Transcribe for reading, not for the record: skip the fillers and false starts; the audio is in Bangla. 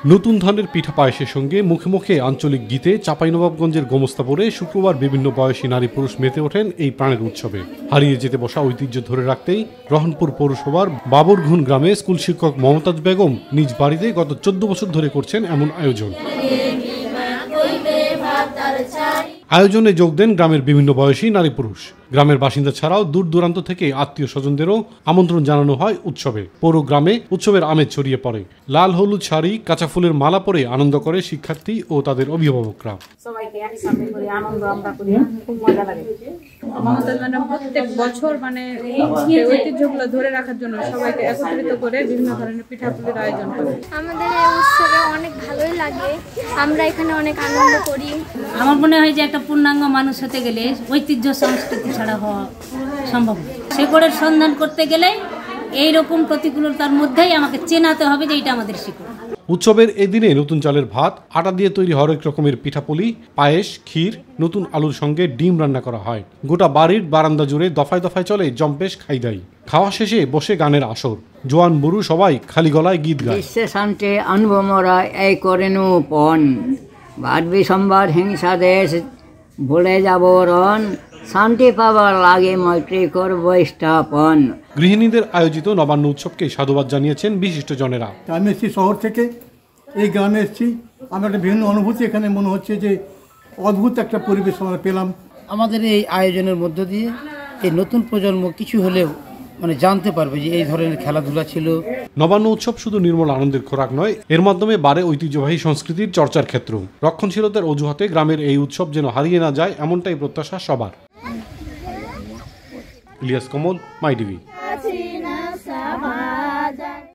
নতুন ধানের পিঠা পায়েসের সঙ্গে মুখে মুখে আঞ্চলিক গীতে চাঁপাইনবাবগঞ্জের গোমস্তাপুরে শুক্রবার বিভিন্ন বয়সী নারী পুরুষ মেতে ওঠেন এই প্রাণের উৎসবে। হারিয়ে যেতে বসা ঐতিহ্য ধরে রাখতেই রহনপুর পৌরসভার বাবরঘুন গ্রামে স্কুল শিক্ষক মমতাজ বেগম নিজ বাড়িতে গত 14 বছর ধরে করছেন এমন আয়োজন। আয়োজনে যোগ দেন গ্রামের বিভিন্ন বয়সী নারী পুরুষ। গ্রামের বাসিন্দা ছাড়াও দূর দূরান্ত থেকে আত্মীয় স্বজনদেরও আমন্ত্রণ জানানো হয় উৎসবে। পুরো গ্রামে উৎসবের আমেজ ছড়িয়ে পড়ে। লাল হলুদ শাড়ি, কাঁচা ফুলের মালা পরে আনন্দ করে শিক্ষার্থী ও তাদের অভিভাবকরা। সবাইকে একসাথে করে আনন্দ আমরা করি, খুব মজা লাগে। মমতাজ ম্যাডাম প্রত্যেক বছর ঐতিহ্যগুলো ধরে রাখার জন্য সবাইকে একত্রিত করে বিভিন্ন ধরনের পিঠাপুলির আয়োজন করে। আমাদের এই উৎসবে অনেক ভালোই লাগে, আমরা এখানে অনেক আনন্দ করি। আমার মনে হয় যে একটা পূর্ণাঙ্গ মানুষ হতে গেলে ঐতিহ্য সংস্কৃতি ছাড়া হওয়া সম্ভব। শেকড়ের সন্ধান করতে গেলে এইরকম প্রতিকূলতার মধ্যেই আমাকে চেনাতে হবে যে এটা আমাদের শিকড়। উৎসবের এই দিনে নতুন চালের ভাত, আটা দিয়ে তৈরি হরেক রকমের পিঠাপুলি, পায়েস, ক্ষীর, নতুন আলুর সঙ্গে ডিম রান্না করা হয়। গোটা বাড়ির বারান্দা জুড়ে দফায় দফায় চলে জম্পেশ খাইদাই। খাওয়া শেষে বসে গানের আসর। জোয়ান বুড়ু সবাই খালি গলায় গীত গায়। বিশ্বে শান্তি আনব মোরা এই করেনু পণ, ভাববি সম্বাদ হিংসা দেশ ভুলে যাব রণ, শান্তি পাবার লাগে মৈত্রী করব স্থাপন। গৃহিণীদের আয়োজিত নবান্ন উৎসবকে সাধুবাদ জানিয়েছেন বিশিষ্ট জনেরা। আমি এসেছি শহর থেকে, এই গ্রামে এসেছি, আমার একটা ভিন্ন অনুভূতি। এখানে মনে হচ্ছে যে অদ্ভুত একটা পরিবেশ আমরা পেলাম। আমাদের এই আয়োজনের মধ্য দিয়ে এই নতুন প্রজন্ম কিছু হলেও জানতে পারবে যে এই ধরনের খেলাধুলা ছিল। নবান্ন উৎসব শুধু নির্মল আনন্দের খোরাক নয়, এর মাধ্যমে বাড়ে ঐতিহ্যবাহী সংস্কৃতির চর্চার ক্ষেত্র। রক্ষণশীলতার অজুহাতে গ্রামের এই উৎসব যেন হারিয়ে না যায়, এমনটাই প্রত্যাশা সবার। ইলিয়াস কমল, মাই টিভি।